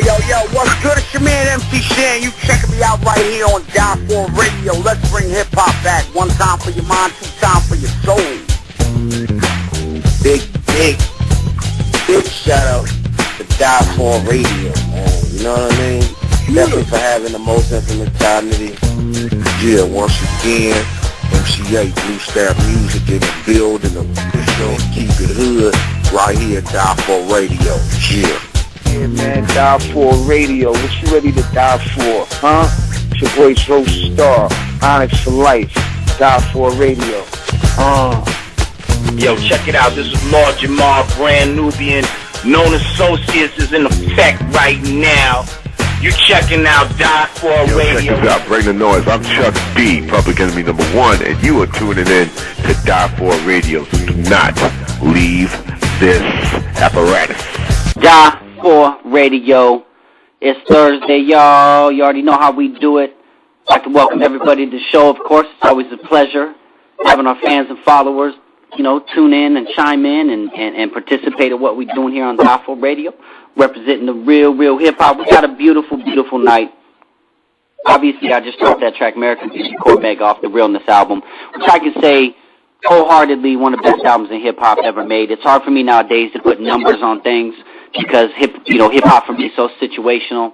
Yo, what's good? It's your man MC Shan. You checking me out right here on Die4 Radio. Let's bring hip-hop back. One time for your mind, two time for your soul. Big shout out to Die4 Radio, man. You know what I mean? Definitely for having the most infamous comedy. Yeah, once again, MC8 Blue Staff Music in the building. Keep it hood right here at Die4 Radio. Yeah. Yeah, man, Die4 Radio. What you ready to die for, huh? It's your boy Joe Star, Onyx for Life, Die4 Radio. Yo, check it out. This is Lord Jamar, Brand Nubian. Known Associates is in effect right now. You checking out Die4 Radio. Check this out. Bring the noise. I'm Chuck D, Public Enemy #1, and you are tuning in to Die4 Radio. So do not leave this apparatus. Die4 Radio. It's Thursday, y'all. You already know how we do it. I'd like to welcome everybody to the show, of course. It's always a pleasure having our fans and followers, tune in and chime in and participate in what we're doing here on Die4 Radio, representing the real hip-hop. We got a beautiful night. Obviously, I just dropped that track, American Beauty, Cormega, off the Realness album, which I can say wholeheartedly one of the best albums in hip-hop ever made. It's hard for me nowadays to put numbers on things because hip-hop for me is so situational.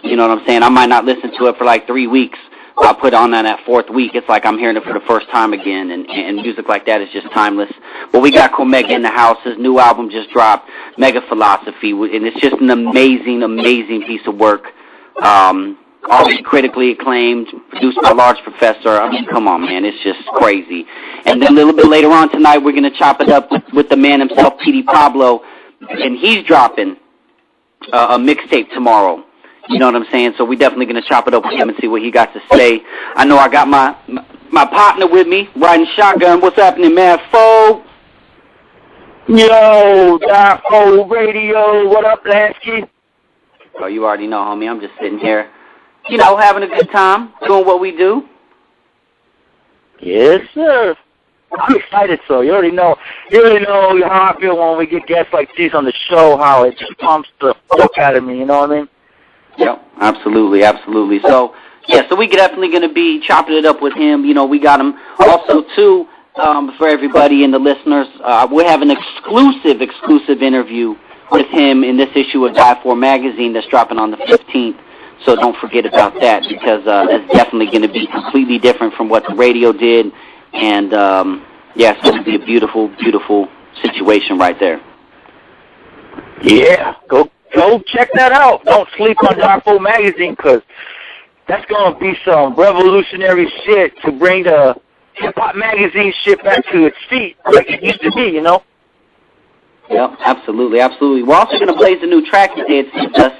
You know what I'm saying? I might not listen to it for like 3 weeks. I'll put on that fourth week. It's like I'm hearing it for the first time again, and music like that is just timeless. But we got Cormega in the house. His new album just dropped, Megaphilospy, and it's just an amazing piece of work. Already critically acclaimed, produced by Large Professor. I mean, come on, man, it's just crazy. And then a little bit later on tonight, we're going to chop it up with the man himself, P.D. Pablo, and he's dropping a mixtape tomorrow. You know what I'm saying? So we're definitely going to chop it up with him and see what he got to say. I know I got my partner with me, riding shotgun. What's happening, man? Foe? Yo, Die4 Radio. What up, Lansky? Oh, you already know, homie. I'm just sitting here, having a good time, doing what we do. Yes, sir. I'm excited, so you already know how I feel when we get guests like these on the show, how it just pumps the fuck out of me, you know what I mean? Yep, absolutely. So, so we definitely going to be chopping it up with him. We got him also, too, for everybody and the listeners. We have an exclusive interview with him in this issue of Die4 Magazine that's dropping on the 15th. So don't forget about that because that's definitely going to be completely different from what the radio did. And, it's going to be a beautiful situation right there. Yeah, go check that out. Don't sleep on Die4 Magazine because that's going to be some revolutionary shit to bring the hip-hop magazine shit back to its feet like it used to be, Yep, absolutely. We're also going to blaze a new track that they had sent us,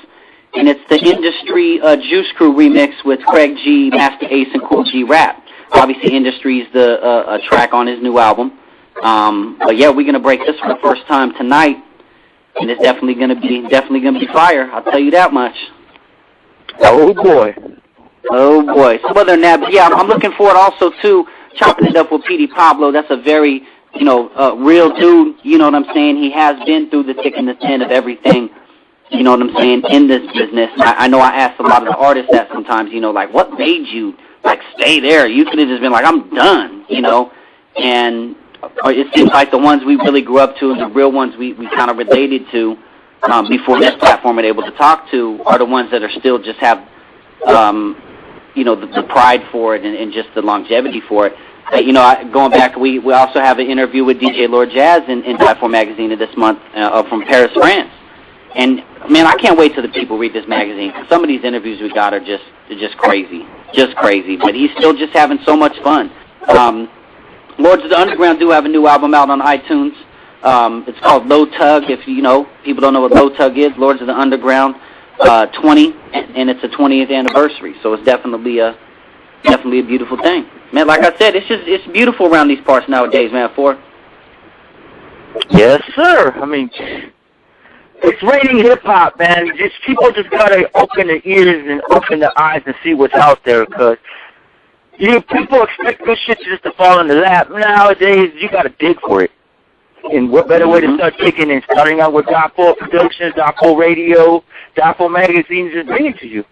and it's the Industry Juice Crew remix with Craig G, Master Ace, and Cool G Rap. Obviously, Industry's the track on his new album. But yeah, we're going to break this for the first time tonight. And it's definitely gonna be fire. I'll tell you that much. Oh boy. So other than that, but yeah, I'm looking forward also to chopping it up with P.D. Pablo. That's a very, real dude. You know what I'm saying? He has been through the thick and the thin of everything. You know what I'm saying? In this business, I know I asked a lot of the artists that sometimes, like, what made you stay there? You could have just been like, I'm done, and. It seems like the ones we really grew up to and the real ones we kind of related to before this platform and able to talk to are the ones that are still just have, the pride for it and just the longevity for it. Going back, we also have an interview with DJ Lord Jazz in Die4 Magazine of this month from Paris, France. And, man, I can't wait till the people read this magazine. Some of these interviews we got are just crazy. But he's still just having so much fun. Lords of the Underground do have a new album out on iTunes. It's called Low Tug. If people don't know what Low Tug is, Lords of the Underground 20, and it's a 20th anniversary. So it's definitely a beautiful thing, man. Like I said, it's beautiful around these parts nowadays, man. Yes, sir. I mean, it's raining hip hop, man. People just gotta open their ears and open their eyes and see what's out there, because people expect good shit just to fall in the lap. Nowadays, you gotta dig for it. And what better way to start kicking and starting out with Die4 Productions, Die4 Radio, Die4 Magazines, and bring it to you.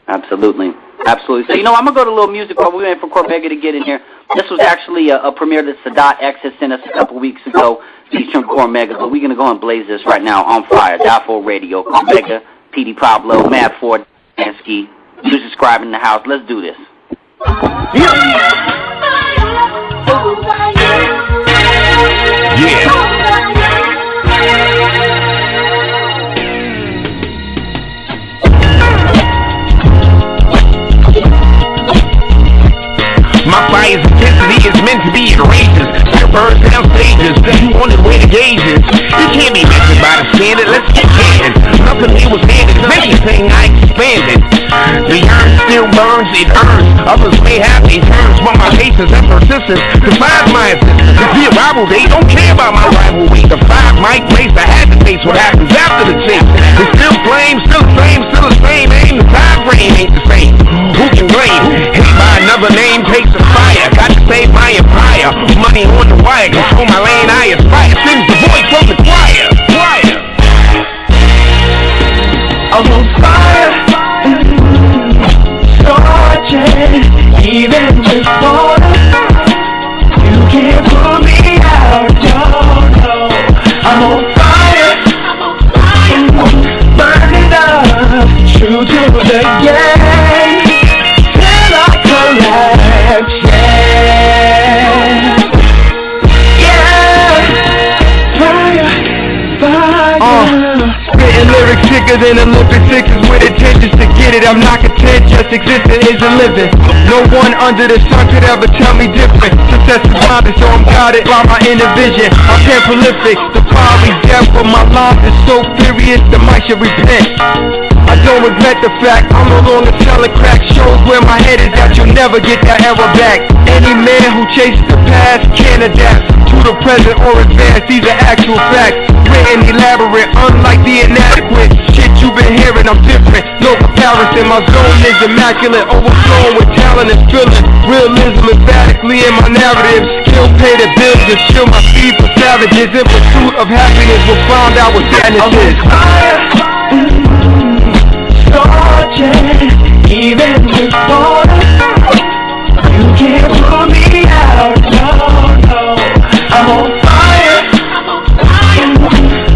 Absolutely. Absolutely. So, I'm going to go to a little music while we wait for Cormega to get in here. This was actually a premiere that Sadat X had sent us a couple weeks ago featuring Cormega, but we're going to go and blaze this right now on fire. Die4 Radio, Cormega, PD Pablo, Mad Ford, Ansky, you subscribing in the house. Let's do this. Yeah. My fire's intensity is meant to be outrageous. It burns down stages, you on the way to gauges. You can't be measured by the standard, let's get candid. Nothing here was handed, if anything I expanded. The iron still burns, it earns. Others may have these turns, but my patience and persistence defies my existence. It's the arrival date, don't care about my rivalry. The 5 mic race, I had to face what happens after the chase. It's still flame, still the same, still the same. Aim, the time frame ain't the same. Who can blame? Hate by another name takes a fire. Got to save my empire. Money on the wire, control my lane, I aspire. Sings the voice from the choir. I'm on fire, scorching, even with water. You can't pull me out, no. I'm on fire, burning up, true to the game, till I collapse, Spitting lyrics sicker than Olympic sixes with intentions to get it. I'm not content, just existing isn't living. No one under the sun could ever tell me different. Success is blinded, so I'm guided by my inner vision. I'm damn prolific, the fiery depth of my lines is so furious, the mic should repent. I don't regret the fact I'm no longer selling crack. Shows where my head is at, you'll never get that era back. Any man who chases the past can't adapt to the present or advance. These are actual facts, written elaborate, unlike the inadequate shit you've been hearing. I'm different, no comparison. My zone is immaculate, overflowing with talent and feeling. Realism emphatically in my narrative. Skill pay the bills and shield my feet for savages. In pursuit of happiness, we'll find out what sadness is. Scorching, even with water. You can't pull me out, no. I'm on fire,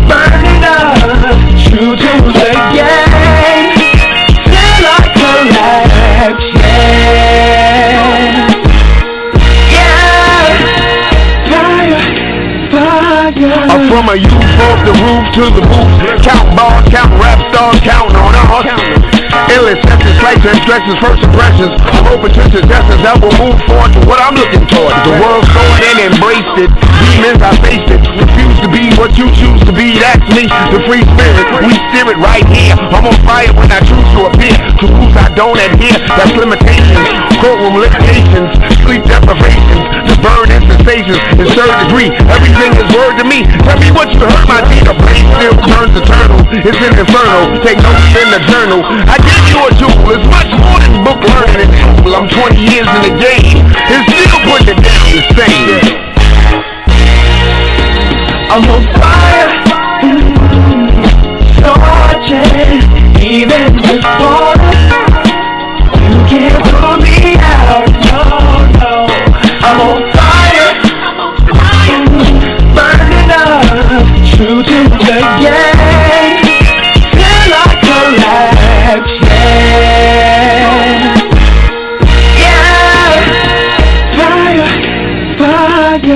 burning up, true to the game, till I collapse, fire. I'm from a youth off the roof to the booth. Count bars, count rap stars, count on us. Endless sessions, slight transgressions, first impressions. I'm open to suggestions that will move forward to what I'm looking toward. The world's going and embraced it. Demons, I faced it. Refuse to be what you choose to be. That's me, the free spirit. We steer it right here. I'm on fire when I choose to appear. To rules I don't adhere. That's limitations. Courtroom limitations. Sleep deprivations. The burn and sensations. In third degree, everything is word to me. Tell me what you heard, my dear. The blade still turns eternal. It's an inferno. Take notes in the journal. I give you a jewel. It's much more than book learning and school. I'm 20 years in the game. And still putting it down the same. I'm on fire, scorching, even with water. You can't pull me out, no. I'm on fire, burning up, true to the game, till I collapse, fire.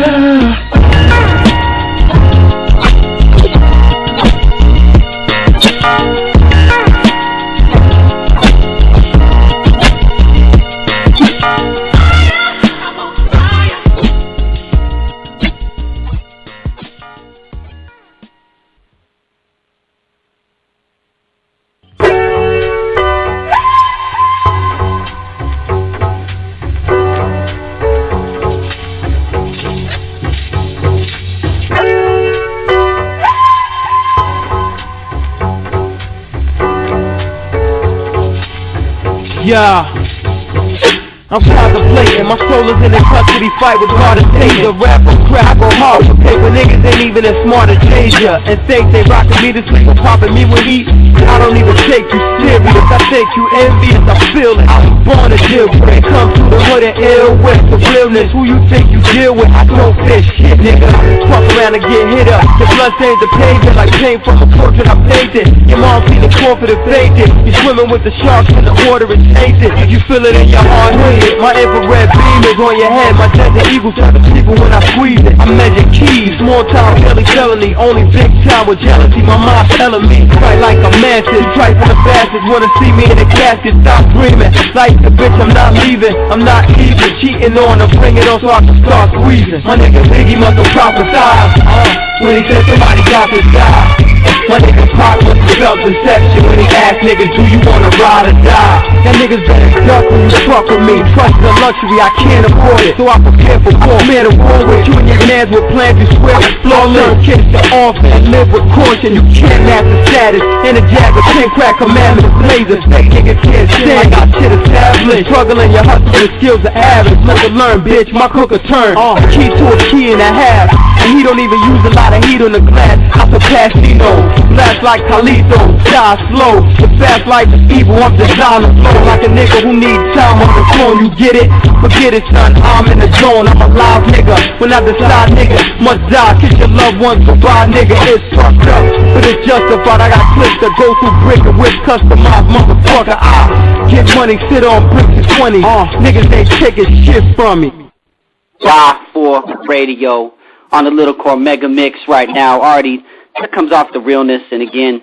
Yeah. I'm contemplating, my soul is in a custody fight with God and Savior. Rapper, crap, I go hard for paper. Niggas ain't even as smart as Asia. And think they rockin' me this week, poppin' me with heat. I don't even take you serious. I think you envious, I feel it. I was born to deal with it. Come through the hood and ill with the realness. Who you think you deal with? I don't fit shit, nigga. Fuck around and get hit up. The blood stains the pavement like paint from a portrait I painted. Your mom seen the confident fainted. You swimming with the sharks in the water and tainted. You feel it in your heart. My infrared beam is on your head. My desert eagle try to people when I squeeze it. I measure keys, small time felony. Only big time with jealousy. My mind telling me, fight like a mantis. Try for the bastards, wanna see me in a casket. Stop dreaming, like the bitch I'm not leaving. I'm not even cheating on her. Bring it on so I can start squeezing. My nigga Biggie must have prophesied when he said somebody got to die. My nigga Pac must have felt deception when he asked niggas, do you wanna ride or die? That niggas better duck when you fuck with me. Trust is a luxury, I can't afford it, so I prepare for war. Man of war with you and your mans with plans, you swear it's flawless. Kiss the orphan and live with caution. You can't match the status. In a jag with 10 crack commandments, blazers. Fake niggas can't stand, I got shit established. Struggling, your hustle, the skills are average. Live and learn, bitch, my cook a turn. Key to a key and a half. And he don't even use a lot of heat on the glass. I surpass Nino. Blast like Khalito, die slow. The fast life is evil, I'm designing flow. Like a nigga who needs time on the phone, you get it? Forget it, son, I'm in the zone. I'm a live nigga, when I decide nigga must die. Kiss your loved ones goodbye, nigga, it's fucked up, but it's justified. I got clips that go through brick and whip, customized motherfucker. I get money, sit on bricks and 20. Niggas ain't taking shit from me. Die4 Radio on the little Cormega mix right now. Already, that comes off the realness, and again,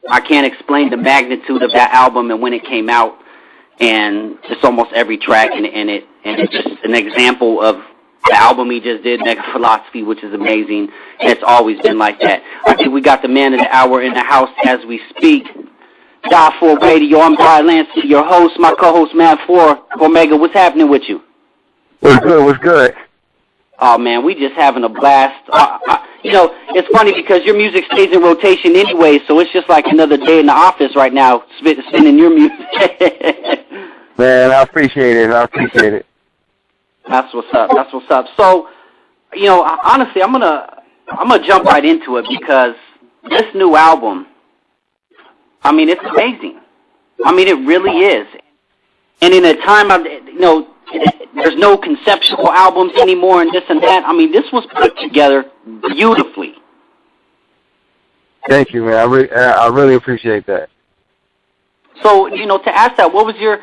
I can't explain the magnitude of that album and when it came out, and just almost every track and it's just an example of the album he just did, Megaphilospy, which is amazing, and it's always been like that. I think we got the man of the hour in the house as we speak. Die4 Radio, I'm Brian Lancey, your host, my co-host, Man 4, Cormega. What's happening with you? What's good, what's good? Oh, man, we just having a blast. You know, it's funny because your music stays in rotation anyway, so it's just like another day in the office right now, spinning your music. Man, I appreciate it. That's what's up. So, you know, honestly, I'm gonna jump right into it because this new album, I mean, it's amazing. I mean, it really is. And in a time of, you know, there's no conceptual albums anymore and this and that. I mean, this was put together beautifully. Thank you, man. I really appreciate that. So, you know, to ask that, what was your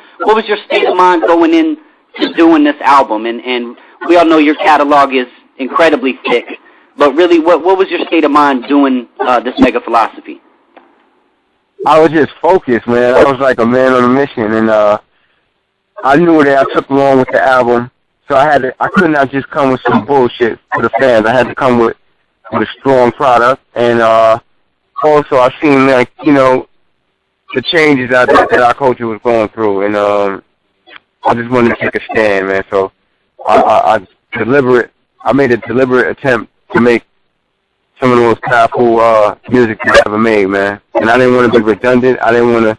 state of mind going into doing this album? And we all know your catalog is incredibly thick, but really, what was your state of mind doing this Megaphilospy? I was just focused, man. I was like a man on a mission, and I knew that I took along with the album, so I could not just come with some bullshit for the fans. I had to come with a strong product, and also I seen, like, you know, the changes that our culture was going through, and I just wanted to take a stand, man. So I made a deliberate attempt to make some of the most powerful music I ever made, man. And I didn't want to be redundant. I didn't want to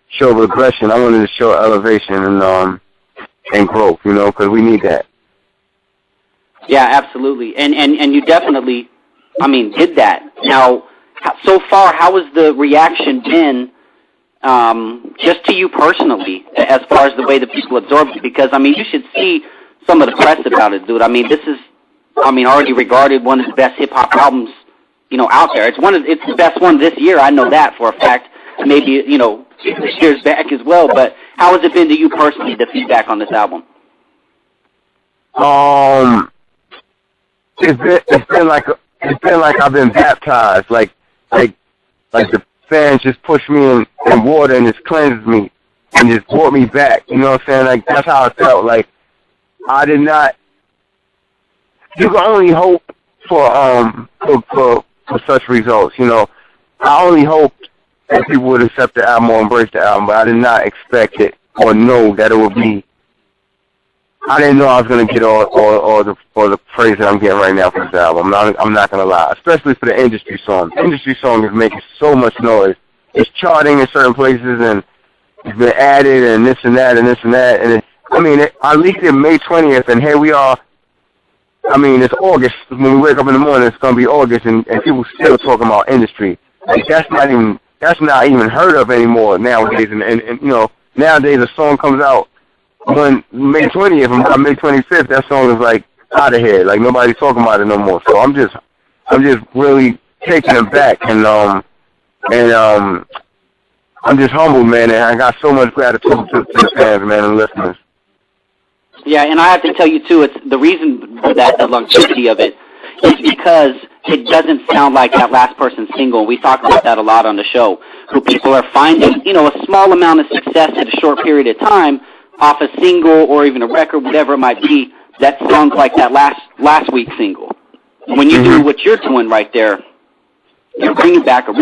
show regression. I wanted to show elevation and growth, you know, because we need that. Yeah, absolutely. And you definitely, I mean, did that. Now, so far, how has the reaction been just to you personally, as far as the way that people absorb it? Because, I mean, you should see some of the press about it, dude. I mean, this is, already regarded one of the best hip-hop albums, you know, out there. It's the best one this year. I know that for a fact. Maybe, you know, years back as well. But how has it been to you personally, the feedback on this album? It's been like I've been baptized. Like the fans just push me in water and just cleansed me and just brought me back. You know what I'm saying? Like, that's how I felt. Like, I did not. You can only hope for such results. You know, I only hoped that people would accept the album or embrace the album, but I did not expect it or know that it would be. I didn't know I was going to get all the praise that I'm getting right now for this album. I'm not going to lie, especially for the industry song. The industry song is making so much noise. It's charting in certain places, and it's been added, and this and that, and this and that. And I mean, I leaked it May 20th, and here we are. I mean, it's August. When we wake up in the morning, it's gonna be August, and people still talking about industry. Like that's not even heard of anymore nowadays. And you know, nowadays a song comes out on May 20th, and by May 25th, that song is like out of here. Like nobody's talking about it no more. So I'm just really taken aback, and I'm just humbled, man, and I got so much gratitude to the fans, man, and listeners. Yeah, and I have to tell you, too, it's the reason for that, the longevity of it, is because it doesn't sound like that last person's single. We talk about that a lot on the show, who people are finding, you know, a small amount of success at a short period of time off a single or even a record, whatever it might be, that sounds like that last week's single. When you do what you're doing right there, you're bringing back in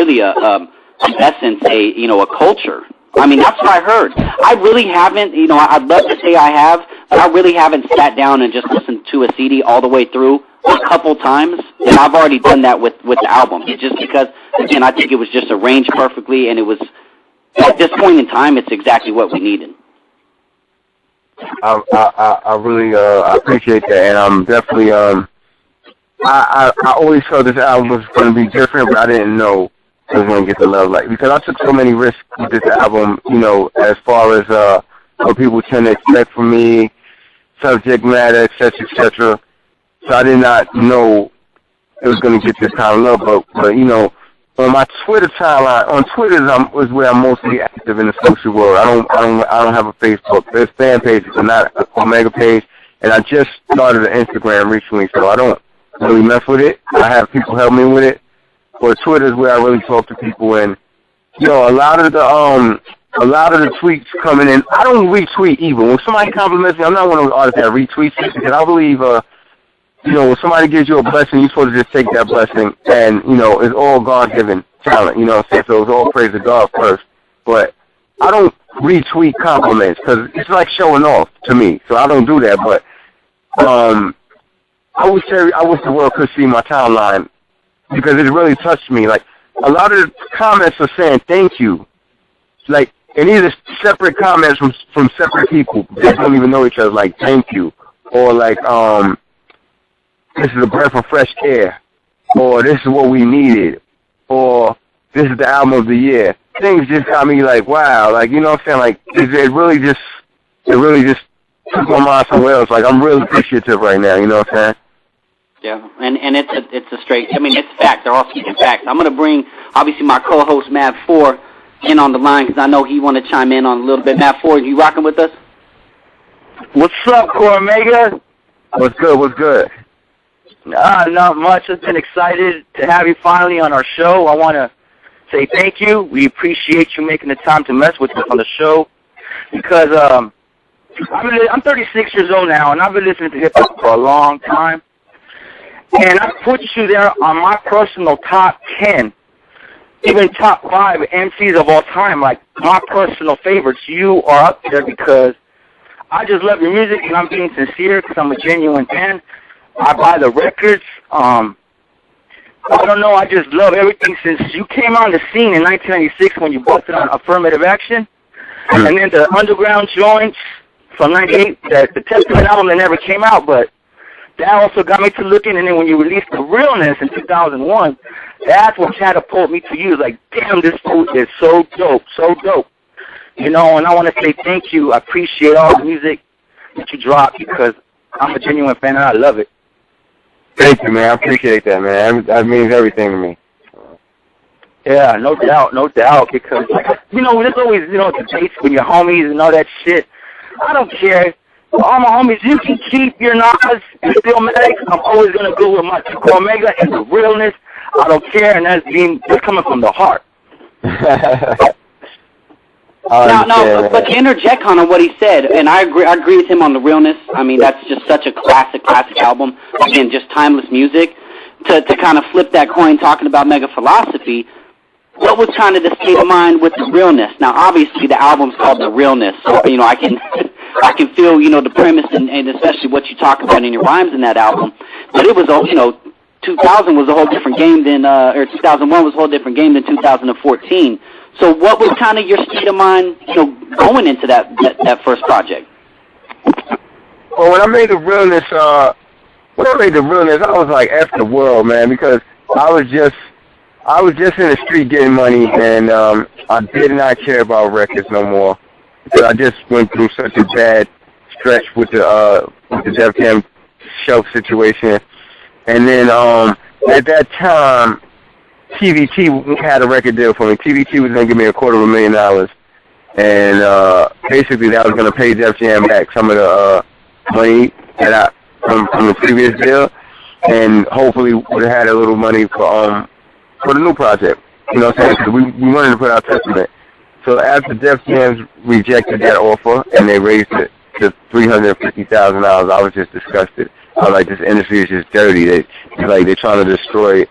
essence, a culture. I mean, that's what I heard. I really haven't, you know, I'd love to say I have, but I really haven't sat down and just listened to a CD all the way through a couple times, and I've already done that with the album. It's just because, again, I think it was just arranged perfectly, and it was, at this point in time, it's exactly what we needed. I really appreciate that, and I'm definitely, I always thought this album was going to be different, but I didn't know I was going to get the love, like, because I took so many risks with this album, you know, as far as what people tend to expect from me, subject matter, etc., etc. So I did not know it was going to get this kind of love, but you know, on my Twitter timeline, on Twitter is where I'm mostly active in the social world. I don't have a Facebook. There's fan pages, but not a Cormega page, and I just started an Instagram recently, so I don't really mess with it. I have people help me with it. But Twitter is where I really talk to people, and you know, a lot of the tweets coming in, I don't retweet either. When somebody compliments me, I'm not one of those artists that retweets it, because I believe, you know, when somebody gives you a blessing, you're supposed to just take that blessing, and you know, it's all God-given talent. You know what I'm saying? So it's all praise to God first. But I don't retweet compliments because it's like showing off to me. So I don't do that. But I wish the world could see my timeline, because it really touched me. Like, a lot of the comments are saying thank you. Like, and these are separate comments from separate people that don't even know each other, like thank you. Or like, this is a breath of fresh air. Or this is what we needed. Or this is the album of the year. Things just got me like, wow. Like, you know what I'm saying? Like, it really just took my mind somewhere else. Like, I'm really appreciative right now, you know what I'm saying? Yeah, and it's a straight, I mean, it's facts. They're all speaking facts. I'm going to bring, obviously, my co-host, Mav4, in on the line, because I know he want to chime in on a little bit. Mav4, you rocking with us? What's up, Cormega? What's good? Not much. I've been excited to have you finally on our show. I want to say thank you. We appreciate you making the time to mess with us on the show, because I'm 36 years old now, and I've been listening to hip-hop for a long time. And I put you there on my personal top 10, even top 5 MCs of all time, like my personal favorites. You are up there because I just love your music, and I'm being sincere because I'm a genuine fan. I buy the records. I don't know, I just love everything since you came on the scene in 1996 when you busted on Affirmative Action. And then the underground joints from 98, the Testament album that never came out, but that also got me to looking, and then when you released The Realness in 2001, that's what catapulted me to you. Like, damn, this food is so dope. You know, and I want to say thank you. I appreciate all the music that you drop, because I'm a genuine fan and I love it. Thank you, man. I appreciate that, man. That means everything to me. Yeah, no doubt, because, like, you know, there's always, you know, debates with your homies and all that shit. I don't care. All my homies, you can keep your Nas and Stillmatic. I'm always going to go with my Cormega and The Realness. I don't care, and that's coming from the heart. No, but to interject on what he said, and I agree with him on The Realness. I mean, that's just such a classic album. Again, just timeless music. To kind of flip that coin, talking about Megaphilospy, what was kind of the state of mind with The Realness? Now, obviously, the album's called The Realness, so, you know, I can feel, you know, the premise and especially what you talk about in your rhymes in that album. But it was, you know, 2000 was a whole different game than, or 2001 was a whole different game than 2014. So what was kind of your state of mind, you know, going into that first project? Well, when I made the realness, I was like, F the world, man, because I was just in the street getting money, and I did not care about records no more, because I just went through such a bad stretch with the Def Jam shelf situation. And then at that time, TVT had a record deal for me. TVT was going to give me $250,000, and basically that was going to pay Def Jam back some of the money that from the previous deal, and hopefully would have had a little money for the new project. You know what I'm saying? 'Cause we wanted to put out Testament. So after Def Jam rejected that offer and they raised it to $350,000, I was just disgusted. I was like, this industry is just dirty. They're trying to destroy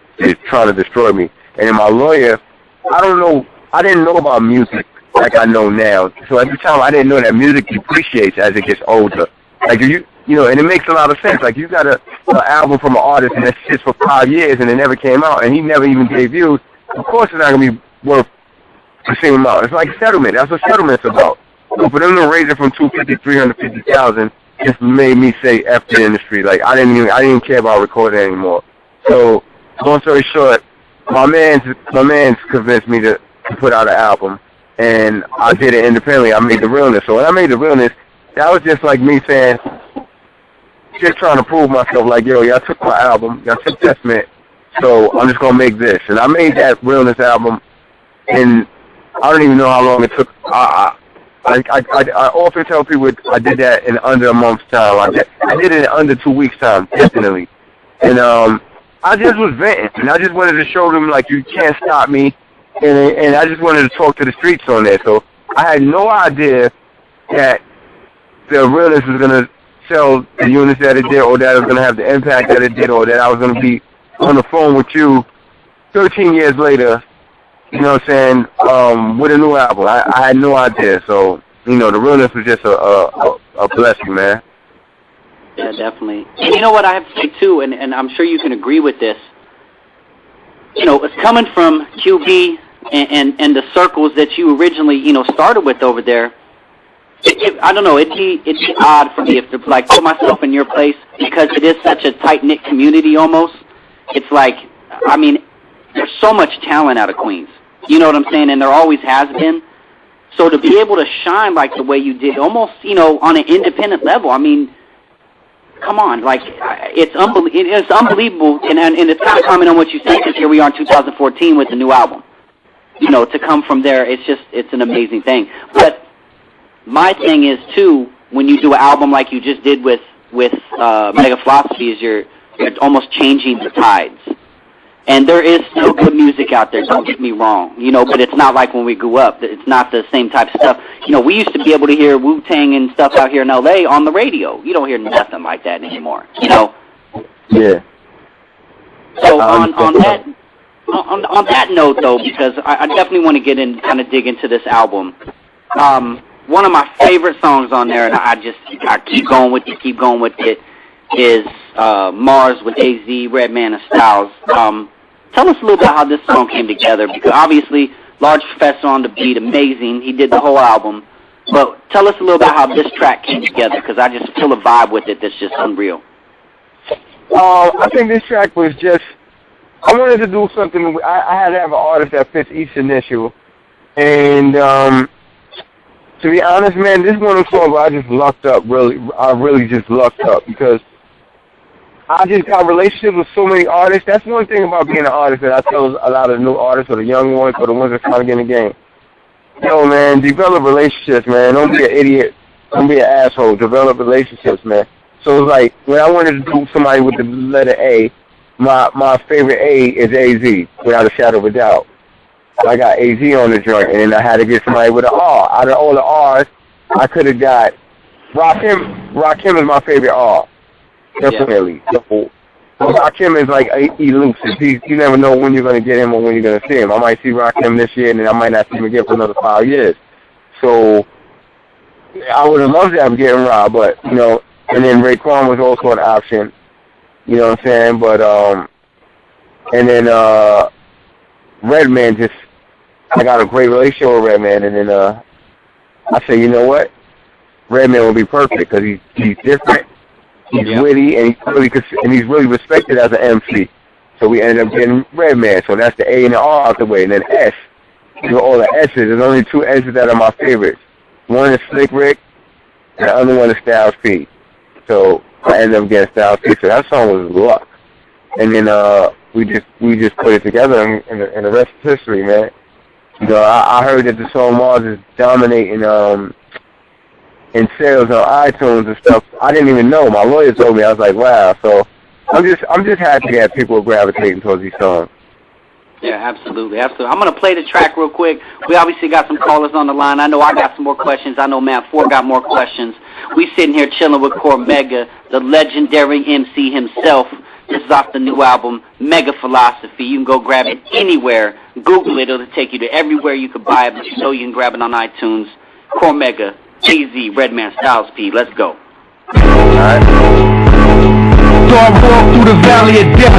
me. And then my lawyer, I didn't know about music like I know now. So at the time, I didn't know that music depreciates as it gets older. Like, you know, and it makes a lot of sense. Like, you got an album from an artist and it sits for 5 years and it never came out and he never even debuted. Of course it's not going to be worth the same amount. It's like settlement. That's what settlement's about. So for them to raise it from $250,000 to $350,000 just made me say F the industry. Like, I didn't even care about recording anymore. So, long story short, my man's convinced me to put out an album, and I did it independently. I made The Realness. So when I made The Realness, that was just like me saying, just trying to prove myself, like, yo, y'all took my album, y'all took Testament, so I'm just going to make this. And I made that Realness album, and I don't even know how long it took. I often tell people I did that in under a month's time. I did it in under 2 weeks' time, definitely. And I just was venting, and I just wanted to show them, like, you can't stop me, and I just wanted to talk to the streets on there. So I had no idea that The Realness was going to sell the units that it did, or that it was going to have the impact that it did, or that I was going to be on the phone with you 13 years later, you know what I'm saying, with a new album. I had no idea. So, you know, The Realness was just a blessing, man. Yeah, definitely. And you know what I have to say, too, and I'm sure you can agree with this. You know, it's coming from QB and the circles that you originally, you know, started with over there. I don't know, it'd be odd for me if, like, put myself in your place, because it is such a tight-knit community almost. It's like, I mean, there's so much talent out of Queens. You know what I'm saying? And there always has been. So to be able to shine like the way you did, almost, you know, on an independent level, I mean, come on, like, it's unbelievable, and it's kind of comment on what you said, because here we are in 2014 with the new album. You know, to come from there, it's an amazing thing. But my thing is, too, when you do an album like you just did with Megaphilospy, is you're almost changing the tides. And there is still good music out there, don't get me wrong, you know, but it's not like when we grew up. It's not the same type of stuff. You know, we used to be able to hear Wu-Tang and stuff out here in L.A. on the radio. You don't hear nothing like that anymore, you know? Yeah. So on that note, though, because I definitely want to get in, kind of dig into this album, one of my favorite songs on there, and I keep going with it, is Mars with AZ, Redman, and Styles. Tell us a little bit how this song came together, because obviously Large Professor on the beat, amazing. He did the whole album. But tell us a little bit how this track came together, because I just feel a vibe with it that's just unreal. I think this track was just, I wanted to do something. I had to have an artist that fits each initial. And to be honest, man, this one of the songs where I just lucked up, really. I really just lucked up, because I just got relationships with so many artists. That's one thing about being an artist that I tell a lot of the new artists, or the young ones, or the ones that are trying to get in the game. Yo, man, develop relationships, man. Don't be an idiot. Don't be an asshole. Develop relationships, man. So it's like, when I wanted to do somebody with the letter A, my favorite A is AZ, without a shadow of a doubt. I got AZ on the joint, and then I had to get somebody with an R. Out of all the R's, I could have got Rakim. Rakim is my favorite R. Definitely. Yeah. Rakim is like elusive. You never know when you're going to get him or when you're going to see him. I might see Rakim this year, and then I might not see him again for another 5 years. So I would have loved to have getting Rob, but, you know, and then Raekwon was also an option. You know what I'm saying? But, and then Redman I got a great relationship with Redman, and then I said, you know what? Redman would be perfect because he's different, he's witty, and he's really respected as an MC. So we ended up getting Redman. So that's the A and the R out the way, and then S. These are all the S's. There's only 2 S's that are my favorites. One is Slick Rick, and the other one is Styles P. So I ended up getting Styles P. So that song was luck. And then we just put it together, and the rest is history, man. You know, I heard that the song Mars is dominating in sales on iTunes and stuff. I didn't even know. My lawyer told me. I was like, wow. So I'm just happy that people are gravitating towards these songs. Yeah, absolutely. I'm going to play the track real quick. We obviously got some callers on the line. I know I got some more questions. I know Matt 4 got more questions. We sitting here chilling with Cormega, the legendary MC himself. This is off the new album, Megaphilospy. You can go grab it anywhere. Google it. It'll take you to everywhere you could buy it, but you know you can grab it on iTunes. Cormega, AZ, Redman, Styles P. Let's go. All right. So I walked through the valley of death.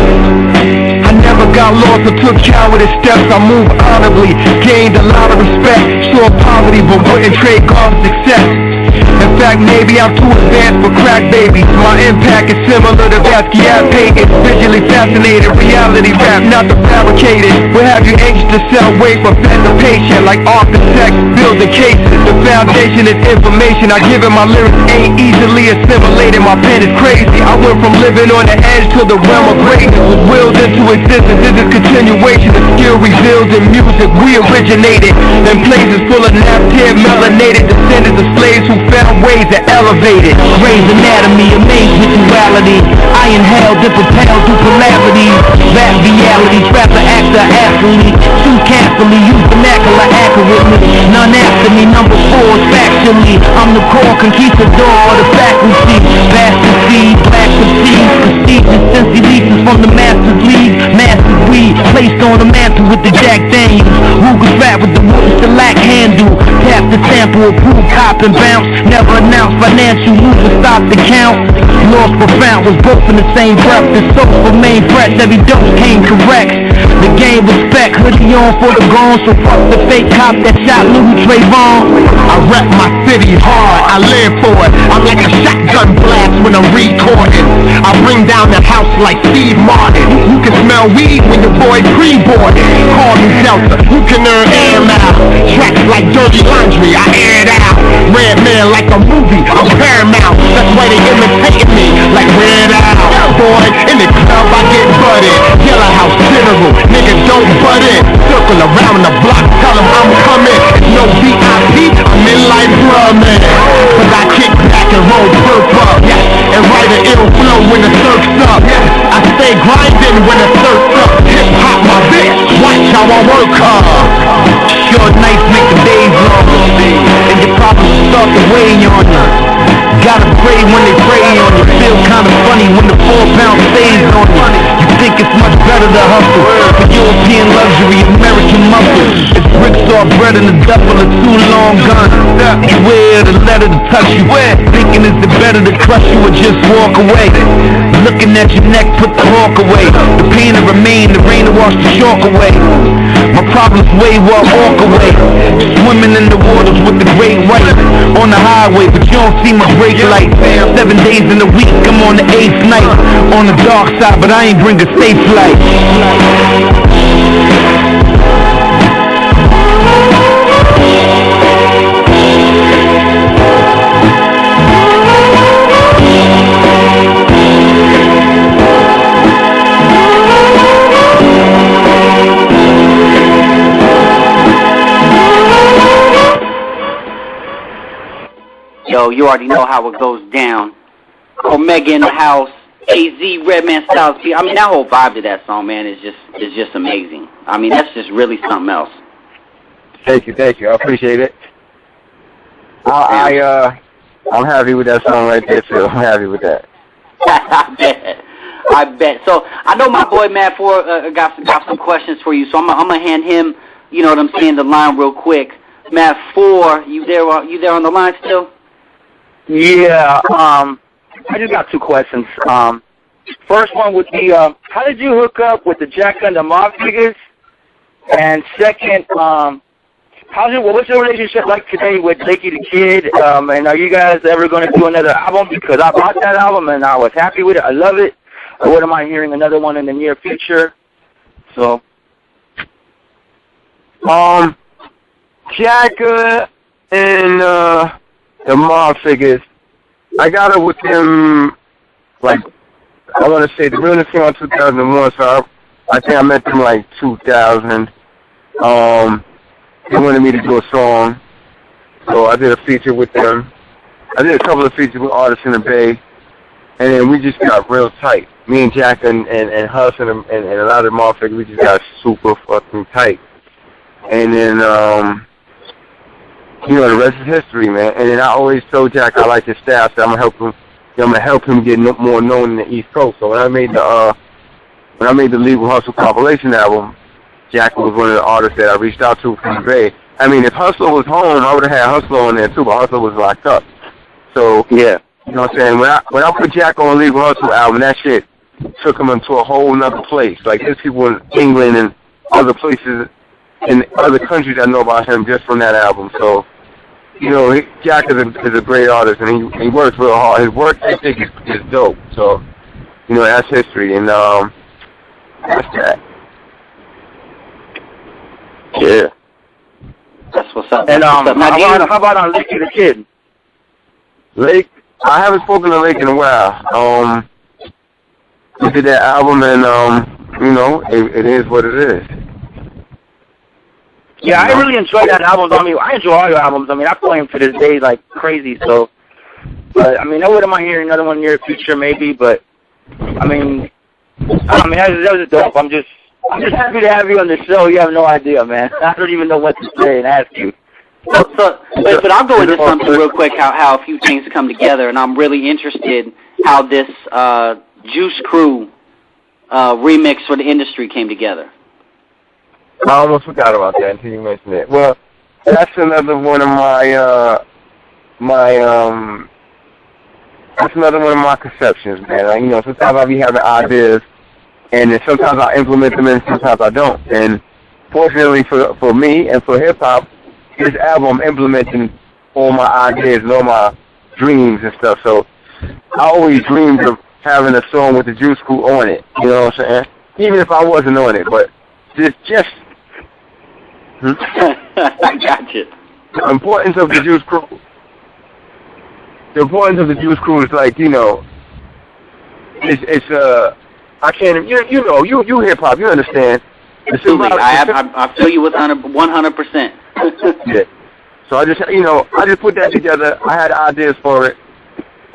I never got lost or took cowardice steps. I moved honorably, gained a lot of respect. Saw poverty but wouldn't trade God for success. In fact, maybe I'm too advanced for crack babies. My impact is similar to Basquiat Pagans. Visually fascinated, reality rap, not the fabricated. Will have you anxious to sell weight but fed the patient. Like architects building cases. The foundation is information. I give it my lyrics ain't easily assimilated. My pen is crazy. I went from living on the edge to the realm of greatness. Was willed into existence. This is continuation of skill revealed in music. We originated in places full of napkin melanated descendants of slaves who found ways to elevate it. Raise anatomy, amazed with duality. I inhale different pounds through polarities. Rap reality, trapper, actor, athlete. Too carefully, use vernacular accurately. None after me, number 4 is factually. I'm the core conquistador of the faculty. Bastard seed, black succeed. Prestigious since releases from the Masters League. Massive weed, placed on the mantle with the Jack Daniels. Ruger's rap with the wooden shellac handle. Tap the sample, approved, cop and bounce. Never announced financial moves to stop the count. Lost profound was both in the same breath. The soul remained fresh, every dose came correct. The game respect, hoodie on for the gone. So fuck the fake cop that shot Louis Trayvon. I rep my city hard, I live for it. I'm like a shotgun blast when I'm recording. I bring down the house like Steve Martin. You can smell weed when your boy pre-boarded. Call me Delta, you can earn air now. Tracks like dirty laundry, I air it out. Redman like a movie, I'm Paramount. That's why they imitating me like Red Out. Boy, in the club I get butted. Yellow House General, nigga don't butt in. Circle around the block, tell them I'm coming. It's no VIP, I'm in like Brumman. Cause I kick back and roll perp up, and write an ill flow when the surf's up. I stay grinding when the surf's up. Hip hop my bitch, watch how I work hard. Short nights make the days longer, and your problems start to weigh on you. Gotta pray when they pray on you. Feel kinda funny when the 4-pound stays on you. You think it's much better to hustle for European luxury, American muscle. It's bricks or bread and the devil a too long gun. Beware the letter to touch you. Thinking is it better to crush you or just walk away? Looking at your neck, put the hawk away. The pain to remain, the rain to wash the chalk away. My problems way well walk away. Swimming in the waters with the great white on the highway, but you don't see my brake light. 7 days in a week, I'm on the 8th night. On the dark side, but I ain't bring a safe flight. Yo, you already know how it goes down. Cormega in the house, AZ, Redman, Styles P. I mean, that whole vibe to that song, man, is just amazing. I mean, that's just really something else. Thank you. I appreciate it. I'm happy with that song right there, too. I'm happy with that. I bet. So I know my boy Matt 4 got some questions for you. So I'm gonna hand him, you know what I'm saying, the line real quick. Matt 4, you there on the line still? Yeah, I just got 2 questions. First one would be, how did you hook up with the Jack and the Mob figures? And second, how What's your relationship like today with Lakey the Kid? And are you guys ever going to do another album? Because I bought that album and I was happy with it. I love it. What am I hearing? Another one in the near future? So, Jacka and the Mob Figures, I got it with them, like, I want to say the realness came out 2001, so I think I met them like 2000. They wanted me to do a song, so I did a feature with them. I did a couple of features with artists in the Bay, and then we just got real tight. Me and Jack and Huss and a lot of the Mob Figures, we just got super fucking tight. And then, you know, the rest is history, man. And then I always told Jack I like his style, so I'm gonna help him get more known in the East Coast. So when I made the Legal Hustle compilation album, Jack was one of the artists that I reached out to from the Bay. I mean, if Hustler was home, I would have had Hustler on there too, but Hustler was locked up. So yeah, you know what I'm saying. When I put Jack on Legal Hustle album, that shit took him into a whole nother place. Like there's people in England and other places in other countries that know about him just from that album. So, you know, Jack is a great artist, and he works real hard. His work ethic is dope. So, you know, that's history, and that's that. Yeah. That's what's up. And how about on Lakey the Kid? Lake, I haven't spoken to Lake in a while. We did that album, and you know, it is what it is. Yeah, I really enjoy that album. I mean, I enjoy all your albums. I mean, I play them to this day like crazy. So, but I mean, what am I hearing? Another one near the future, maybe. But I mean, that was dope. I'm just happy to have you on the show. You have no idea, man. I don't even know what to say and ask you. But I'll go into something real quick, how a few things come together, and I'm really interested how this Juice Crew remix for the industry came together. I almost forgot about that until you mentioned it. Well, that's another one of that's another one of my conceptions, man. Like, you know, sometimes I be having ideas, and then sometimes I implement them, and sometimes I don't. And fortunately for me and for hip hop, this album implementing all my ideas and all my dreams and stuff. So I always dreamed of having a song with the Juice Crew on it. You know what I'm saying? Even if I wasn't on it, but just. I got you. The importance of the Juice Crew. The importance of the Juice Crew is like, you know, it's I can't, you know, you hip hop, you understand. Absolutely, I feel you with 100%. Yeah. So I just put that together. I had ideas for it,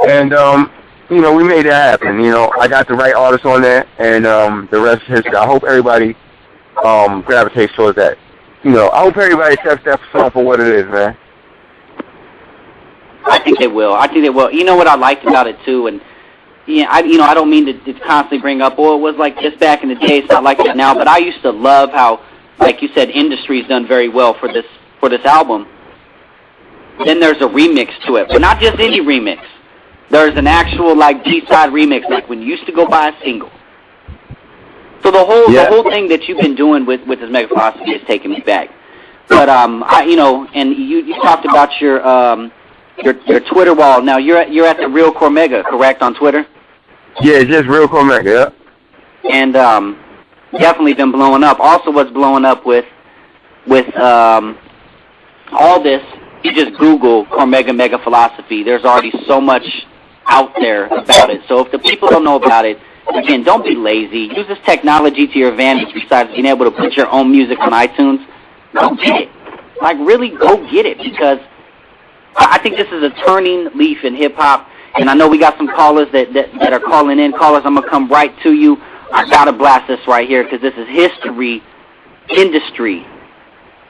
and you know, we made it happen. You know, I got the right artists on there, and the rest is history. I hope everybody gravitates towards that. You know, I hope everybody accepts that song for what it is, man. I think they will. You know what I liked about it too, and yeah, I don't mean to constantly bring up, it was like this back in the day. It's not like that now. But I used to love how, like you said, industry's done very well for this album. Then there's a remix to it, but not just any remix. There's an actual like B-side remix, like when you used to go buy a single. So the whole thing that you've been doing with this Megaphilospy is taking me back. But and you talked about your Twitter wall. Now you're at the Real Cormega, correct, on Twitter? Yeah, just Real Cormega, yeah. And definitely been blowing up. Also, what's blowing up with all this, you just Google Cormega Megaphilospy. There's already so much out there about it. So if the people don't know about it, again, don't be lazy. Use this technology to your advantage. Besides being able to put your own music on iTunes, go get it. Like, really go get it, because I think this is a turning leaf in hip-hop, and I know we got some callers that are calling in. Callers, I'm going to come right to you. I got to blast this right here, because this is history, industry,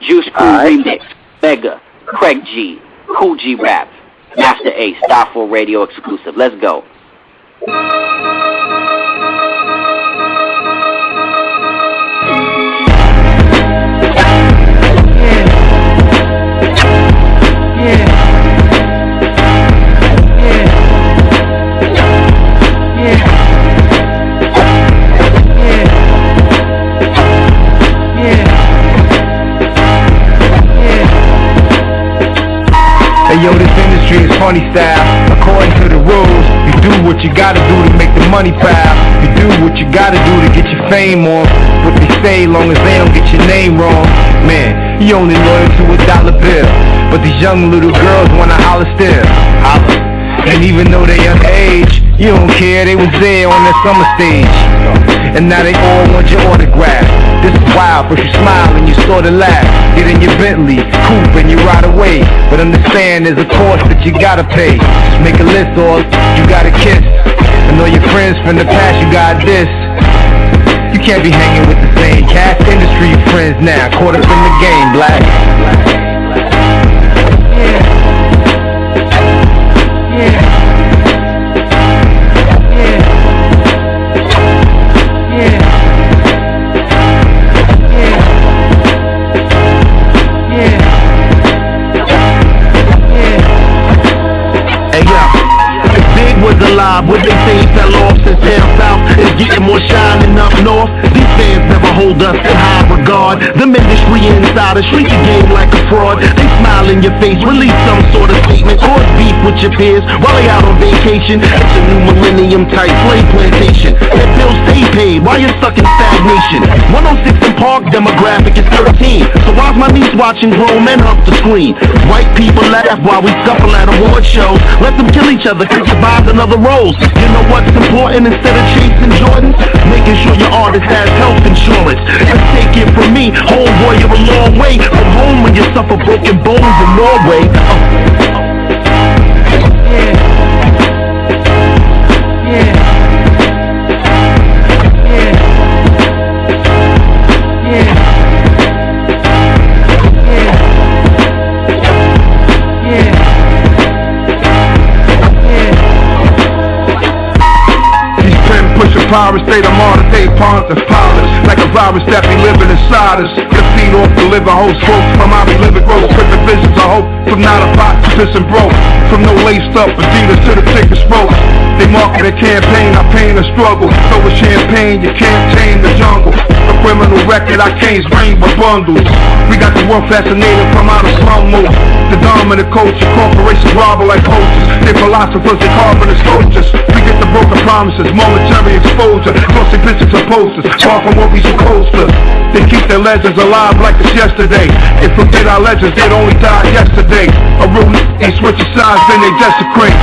Juice Crew remix, Mega, Craig G, Cool G Rap, Master Ace, Die4 Radio exclusive. Let's go. funny style. According to the rules, you do what you gotta do to make the money pile. You do what you gotta do to get your fame on. What they say, long as they don't get your name wrong. Man, you only loyal to a dollar bill, but these young little girls wanna holler still. Holler. And even though they underage, you don't care, they was there on that summer stage. And now they all want your autograph. This is wild, but you smile and you sorta laugh. Get in your Bentley, coupe, and you ride away. But understand there's a cost that you gotta pay. Just make a list or you gotta kiss. And all your friends from the past, you got this. You can't be hanging with the same cast. Industry friends now, caught up in the game, black. Alive, what they say fell off since down south is getting more shining up north. These fans never hold us in high regard. Them industry insiders treat the game like a fraud. They smile in your face, release some sort of statement, cause beef with your peers while they out on vacation. It's a new millennium type slave plantation. That bills stay paid while you're stuck in stagnation. 106 in Park, demographic is 13. So why's my niece watching grown men hump the screen? White people laugh while we scuffle at award shows. Let them kill each other, cause you're buying another roles. You know what's important instead of chasing Jordans? Making sure your artist has health insurance. Just take it from me, homeboy, you're a long way from home when you suffer broken bones in Norway. Pirates, they the modern day pawns and pilots. Like a virus that be living inside us. Get feed off the liver, host folks from how we live it grows. Tripping visions of hope, from not a box to pissing broke. From no laced up Adidas to the ticket spokes. They market a campaign, I pain a struggle. So with champagne, you can't tame the jungle. A criminal record, I can't bring with bundles. We got the world fascinated from out of slum move. The dominant culture, corporations rival like coaches. They philosophers, they carving as soldiers. We get the broken promises, momentary exposure. Glossy pictures and posters, far from what we supposed to. They keep their legends alive like it's yesterday. They forget our legends, they'd only died yesterday. A real ain't switching sides, then they desecrate.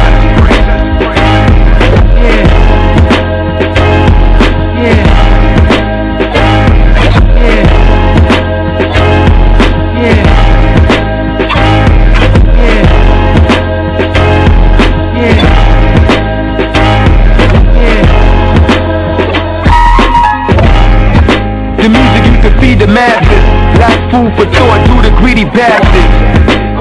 The music you can feed the masses, like food for thought to the greedy bastards.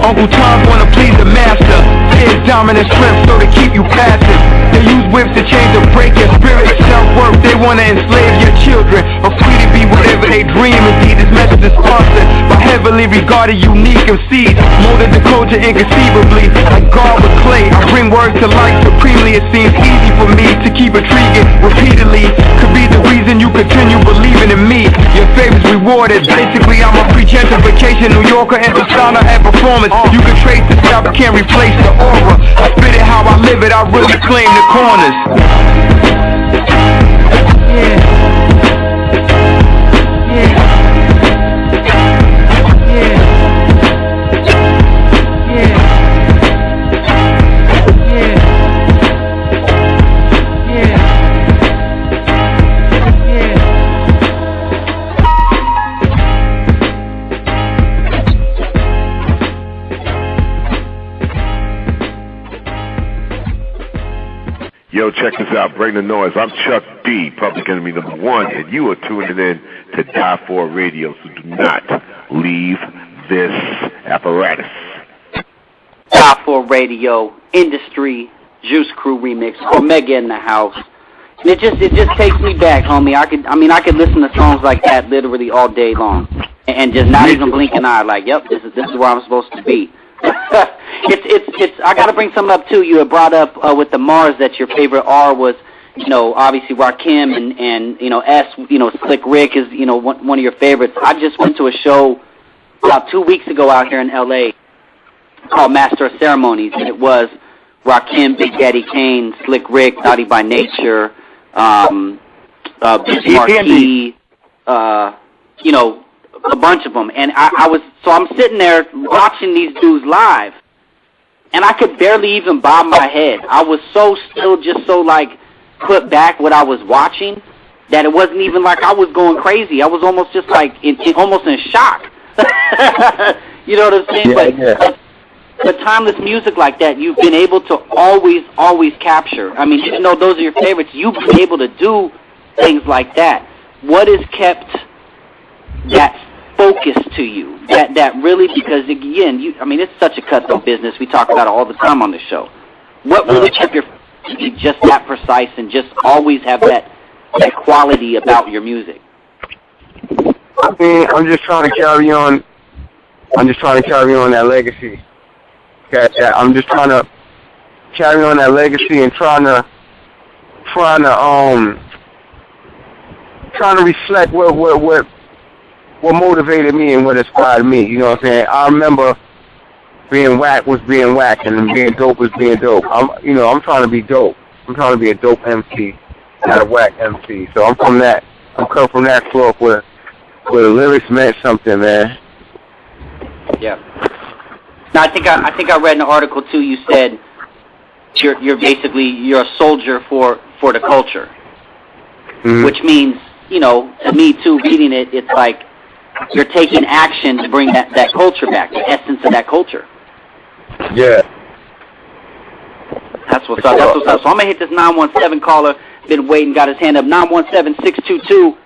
Uncle Tom wanna please the master. His dominant strength so to keep you passive. They use whips to change or break your spirit, self-worth. They wanna enslave your children, or free to be whatever they dream. Indeed, this message is sponsored by heavily regarded unique MCs. Molded the culture inconceivably, like God with clay. I bring words to life supremely. It seems easy for me to keep intriguing repeatedly. Could be the reason you continue believing in me. Your favorite's rewarded. Basically, I'm a pre-gentrification New Yorker and persona and performance. You can trace the style, but can't replace the aura. I spit it how I live it, I really claim the corners. Yo, check this out. Bring the noise. I'm Chuck D, Public Enemy #1, and you are tuning in to Die4 Radio, so do not leave this apparatus. Die4 Radio, Industry, Juice Crew remix, Cormega in the house. And it just takes me back, homie. I could listen to songs like that literally all day long, and just not even blink an eye. Like, yep, this is where I'm supposed to be. I gotta bring something up too. You had brought up with the Mars that your favorite R was, obviously Rakim and S, Slick Rick is, one of your favorites. I just went to a show about 2 weeks ago out here in LA called Master of Ceremonies, and it was Rakim, Big Daddy Kane, Slick Rick, Naughty by Nature, Marquis, you know, a bunch of them. And I'm sitting there watching these dudes live, and I could barely even bob my head. I was so still, just so like put back what I was watching, that it wasn't even like I was going crazy. I was almost just like almost in shock. You know what I'm saying? But timeless music like that, you've been able to always capture. I mean, even though those are your favorites, you've been able to do things like that. What has kept that focus to you? That really, because again, I mean, it's such a cutthroat business. We talk about it all the time on the show. What really kept your to be just that precise and just always have that quality about your music? I mean, I'm just trying to carry on. I'm just trying to carry on that legacy. I'm just trying to carry on that legacy and trying to reflect what motivated me and what inspired me. You know what I'm saying? I remember being whack was being whack and being dope was being dope. I'm trying to be dope. I'm trying to be a dope MC, not a whack MC. So I'm from that. I'm coming from that cloth where the lyrics meant something, man. Yeah. Now I think I read in an article too. You said you're basically a soldier for the culture, which means, you know, to me too, reading it, it's like you're taking action to bring that culture back, the essence of that culture. Yeah. That's what's up. So I'm gonna hit this 917 caller. Been waiting, got his hand up. 917-622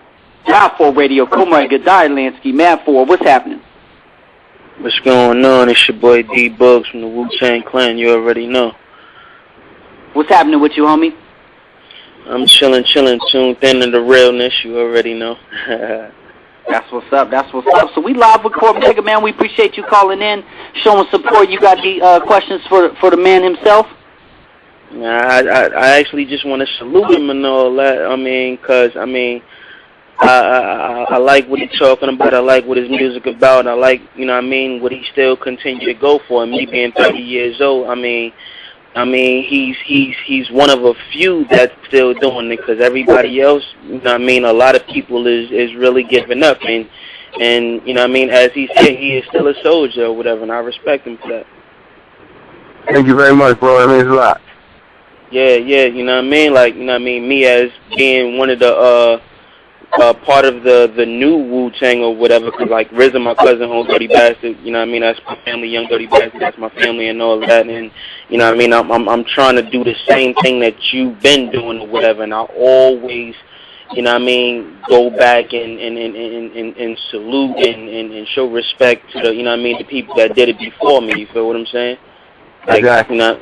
Die4 Radio. Cormega, Lansky, Mad 4. What's happening? What's going on? It's your boy D Bugs from the Wu-Tang Clan. You already know. What's happening with you, homie? I'm chilling, tuned into the realness. You already know. That's what's up. So we live with Cormega, man. We appreciate you calling in, showing support. You got the questions for the man himself? I actually just want to salute him and all that. I mean, because, I like what he's talking about. I like what his music about. I like, you know what I mean, what he still continue to go for. And me being 30 years old, I mean, he's one of a few that's still doing it, because everybody else, you know what I mean, a lot of people is really giving up. And you know what I mean, as he said, he is still a soldier or whatever, and I respect him for that. Thank you very much, bro. That means a lot. Yeah, you know what I mean? Like, you know what I mean, me as being one of the part of the new Wu-Tang or whatever, because like RZA, my cousin, Whole Dirty Bastard, you know what I mean, that's my family, Young Dirty Bastard, that's my family and all that, and you know what I mean, I'm trying to do the same thing that you've been doing or whatever, and I always, you know what I mean, go back and salute and show respect to the, you know what I mean, the people that did it before me, you feel what I'm saying? Like, exactly. You know,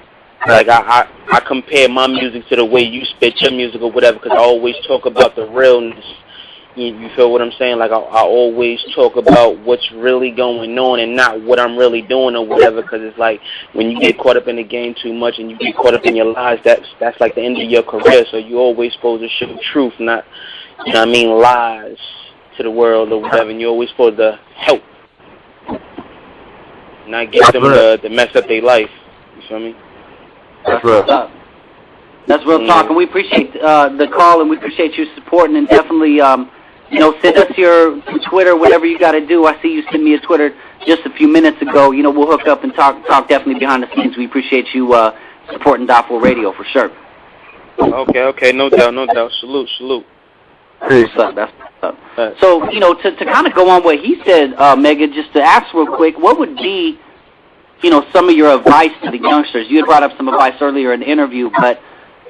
like I compare my music to the way you spit your music or whatever, because I always talk about the realness. You feel what I'm saying? Like I always talk about what's really going on and not what I'm really doing or whatever, because it's like when you get caught up in the game too much and you get caught up in your lies, that's like the end of your career. So you're always supposed to show truth, not, you know what I mean, lies to the world or whatever, and you're always supposed to help, not get them to mess up their life. You feel me? That's real. That's real talk, and we appreciate the call, and we appreciate you supporting, and definitely, you know, send us your Twitter, whatever you got to do. I see you sent me a Twitter just a few minutes ago. You know, we'll hook up and talk definitely behind the scenes. We appreciate you supporting Die4 Radio for sure. Okay, no doubt. Salute. That's what's up. So, you know, to kind of go on what he said, Mega, just to ask real quick, what would be, you know, some of your advice to the youngsters? You had brought up some advice earlier in the interview, but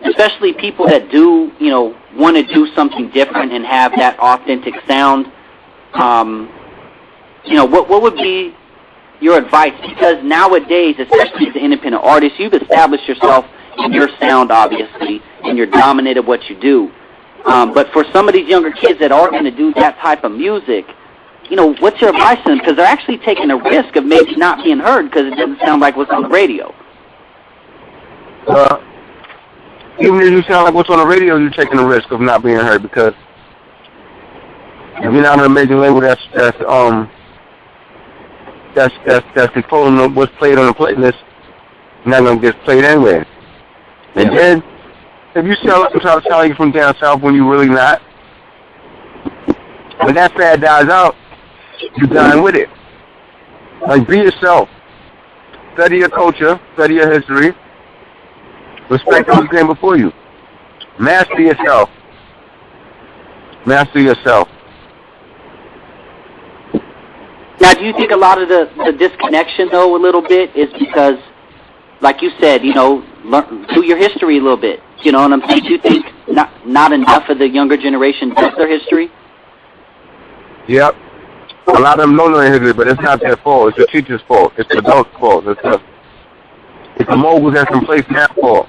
especially people that do, you know, want to do something different and have that authentic sound, you know, what would be your advice? Because nowadays, especially as an independent artist, you've established yourself in your sound, obviously, and you're dominant at what you do. But for some of these younger kids that are going to do that type of music, you know, what's your advice to them? Because they're actually taking a risk of maybe not being heard because it doesn't sound like what's on the radio. Even if you sound like what's on the radio, you're taking a risk of not being heard, because if you're not on a major label that's controlling what's played on the playlist, you're not gonna get played anyway. And then, if you sell up and try to tell you from down south when you're really not, when that fad dies out, you dine with it. Like, be yourself. Study your culture. Study your history. Respect those who came before you. Master yourself. Master yourself. Now, do you think a lot of the disconnection, though, a little bit, is because, like you said, you know, do your history a little bit? You know what I'm saying? Do you think not enough of the younger generation does their history? Yep. A lot of them know their history, but it's not their fault. It's the teacher's fault. It's the adult's fault. It's the moguls that's in place now fault.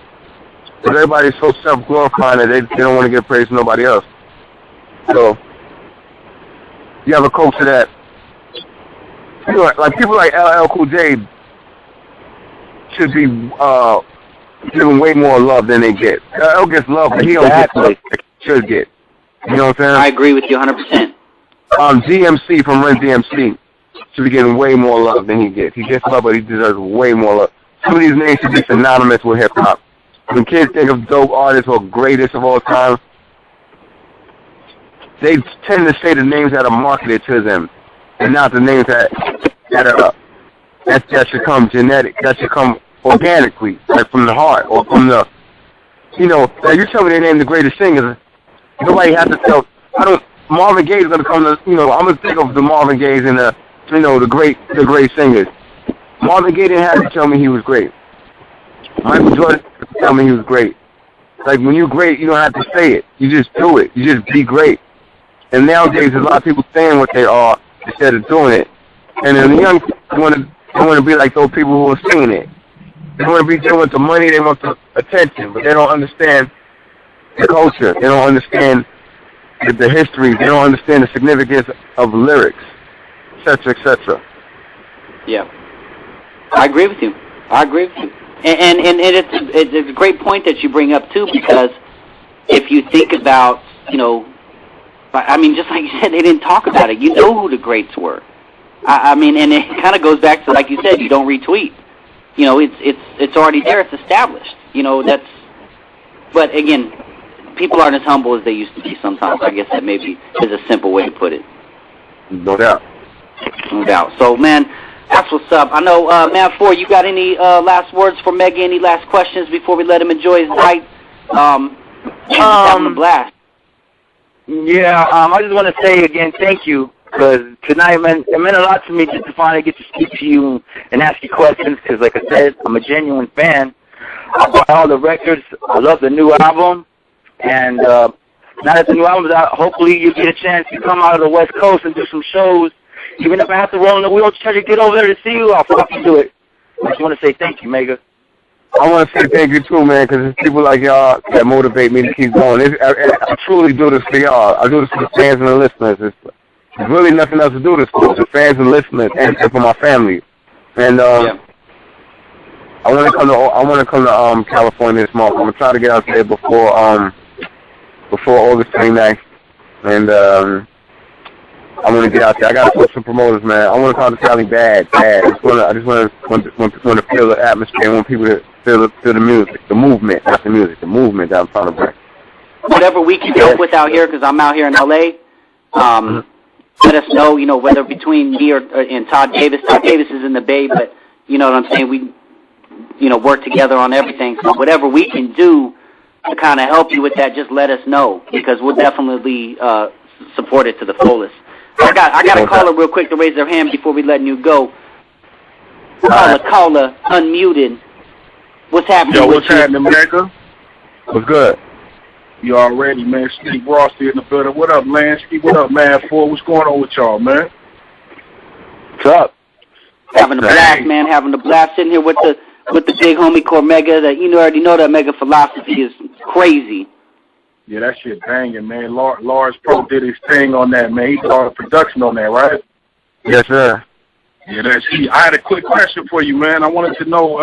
Because everybody's so self-glorifying that they don't want to give praise to nobody else. So, you have a culture that, you know, like people like LL Cool J should be given way more love than they get. LL gets love, but he don't get love like he should get. You know what I'm saying? I agree with you 100%. DMC from Run DMC should be getting way more love than he gets. He gets love, but he deserves way more love. Some of these names should be synonymous with hip-hop. When kids think of dope artists or greatest of all time, they tend to say the names that are marketed to them, and not the names that should come genetic, that should come organically, like from the heart or from the, you know. Now you tell me they name the greatest singers. Nobody has to tell. Marvin Gaye is gonna come to, you know. I'm gonna think of the Marvin Gayes and the, you know, the great singers. Marvin Gaye didn't have to tell me he was great. Michael Jordan didn't tell me he was great. Like, when you're great, you don't have to say it. You just do it. You just be great. And nowadays, there's a lot of people saying what they are instead of doing it. And then the young people want to be like those people who are singing it. They want to be dealing with the money. They want the attention, but they don't understand the culture. They don't understand the history. They don't understand the significance of lyrics, etc., etc. Yeah, I agree with you. And it's a great point that you bring up too, because if you think about, you know, I mean, just like you said, they didn't talk about it. You know who the greats were. I mean, and it kind of goes back to, like you said, you don't retweet. You know, it's already there. It's established. You know, that's. But again, people aren't as humble as they used to be sometimes. I guess that maybe is a simple way to put it. No doubt. No doubt. So, man, that's what's up. I know, Man 4, you got any last words for Mega? Any last questions before we let him enjoy his night? He's having a blast. Yeah, I just want to say again, thank you, because tonight it meant a lot to me just to finally get to speak to you and ask you questions, because like I said, I'm a genuine fan. I bought all the records. I love the new album, and now that the new album's out, hopefully you get a chance to come out of the West Coast and do some shows. Even if I have to roll in the wheelchair to get over there to see you, I'll fucking do it. I just want to say thank you, Mega. I want to say thank you too, man, because it's people like y'all that motivate me to keep going. I truly do this for y'all. I do this for the fans and the listeners. There's really nothing else to do this for. The fans and listeners, and for my family. And I want to come to California this month. I'm gonna try to get out there before August 29th, and I want to get out there. I got to put some promoters, man. I want to come to Cali bad. I just want to feel the atmosphere. I want people to feel the music, the movement, not the music, the movement that I'm trying to bring. Whatever we can help with out here, because I'm out here in LA. Let us know, you know, whether between me and Todd Davis. Todd Davis is in the Bay, but you know what I'm saying. We, you know, work together on everything. So whatever we can do to kind of help you with that, just let us know, because we'll definitely support it to the fullest. I got a caller real quick to raise their hand before we letting you go. Caller, unmuted. What's happening? Yo, what's happening, Mega? What's good? You already, man. Steve Ross here in the building. What up, Lansky? What up, Man 4? What's going on with y'all, man? What's up? Having a blast, man. Having a blast sitting here with the big homie Cormega. That you already know that Megaphilospy is crazy. Yeah, that shit banging, man. Lars Pro did his thing on that, man. He did all the production on that, right? Yes, sir. Yeah, that's he. I had a quick question for you, man. I wanted to know,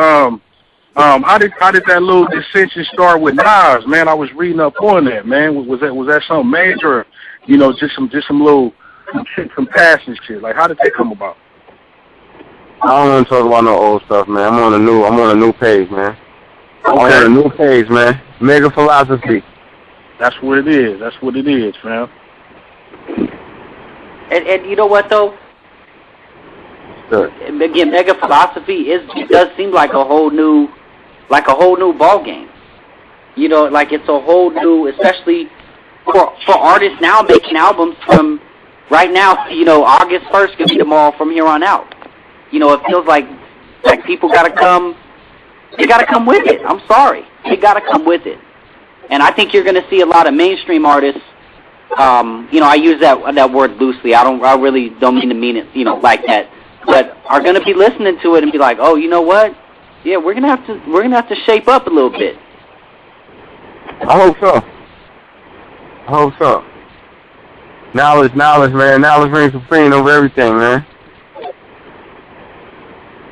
how did that little dissension start with Nas, man? I was reading up on that, man. Was that something major, or, you know, just some little some passion shit? Like, how did that come about? I don't want to talk about no old stuff, man. I'm on a new page, man. On a new page, man. Megaphilospy. That's what it is. That's what it is, fam. And you know what though? Good. Again, Megaphilospy it does seem like a whole new ball game. You know, like it's a whole new, especially for artists now making albums from right now. You know, August 1st could be tomorrow from here on out. You know, it feels like people gotta come. They gotta come with it. I'm sorry, they gotta come with it. And I think you're gonna see a lot of mainstream artists. You know, I use that word loosely. I really don't mean it, you know, like that. But are gonna be listening to it and be like, oh, you know what? Yeah, we're gonna have to shape up a little bit. I hope so. Knowledge, man. Knowledge reigns supreme over everything, man.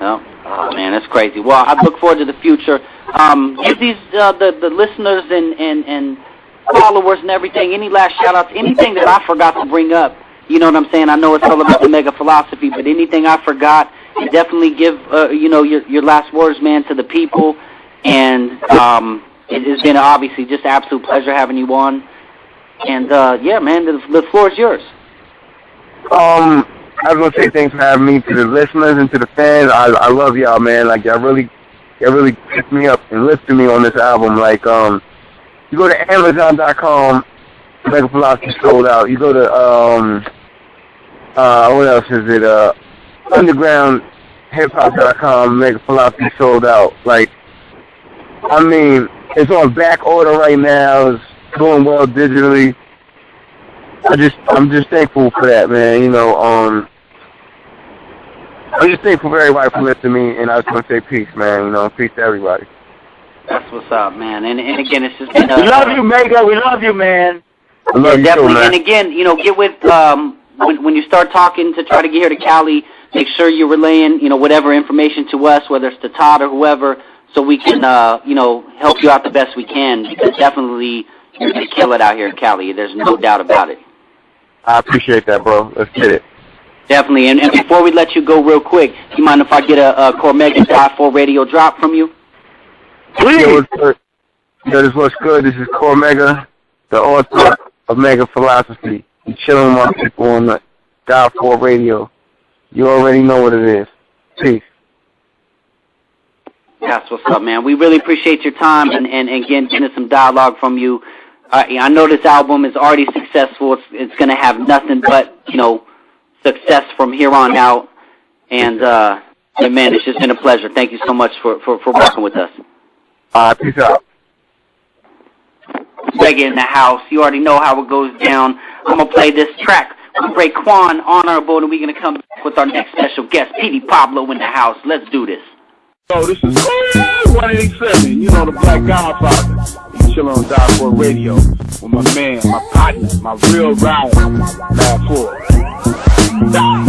Oh man, that's crazy. Well, I look forward to the future. Give these the listeners and followers and everything any last shout outs, anything that I forgot to bring up. You know what I'm saying? I know it's all about the Megaphilospy, but anything I forgot, definitely give you know, your last words, man, to the people. And it has been obviously just an absolute pleasure having you on. And yeah, man, the floor is yours. I was gonna say thanks for having me. To the listeners and to the fans, I love y'all, man. Like y'all really picked me up and lifted me on this album. Like you go to Amazon.com, Megaphilospy sold out. You go to what else is it? UndergroundHipHop.com, Megaphilospy sold out. Like, I mean, it's on back order right now. It's doing well digitally. I'm just thankful for that, man. You know, I'm just thankful for everybody for listening to me, and I just want to say peace, man. You know, peace to everybody. That's what's up, man. And again, it's just been, we love you, Mega. We love you, man. I love you definitely. too, man. And again, you know, get with when you start talking to try to get here to Cali, make sure you're relaying, you know, whatever information to us, whether it's to Todd or whoever, so we can, you know, help you out the best we can. Because definitely you're gonna kill it out here in Cali. There's no doubt about it. I appreciate that, bro. Let's get it. Definitely. And before we let you go real quick, do you mind if I get a Cormega Die4 radio drop from you? Please. Yo, this what's good. This is Cormega, the author of Megaphilospy. I'm chilling with my people on the Die4 radio. You already know what it is. Peace. That's what's up, man. We really appreciate your time and again, getting some dialogue from you. I know this album is already successful. It's going to have nothing but, you know, success from here on out. And, man, it's just been a pleasure. Thank you so much for working with us. Peace out. Reggae in the house. You already know how it goes down. I'm going to play this track with Raekwon Honorable, and we're going to come back with our next special guest, Petey Pablo in the house. Let's do this. So this is 187, you know, the Black Godfather. You chillin' on Die4 Radio with my man, my partner, my real rider, Die4.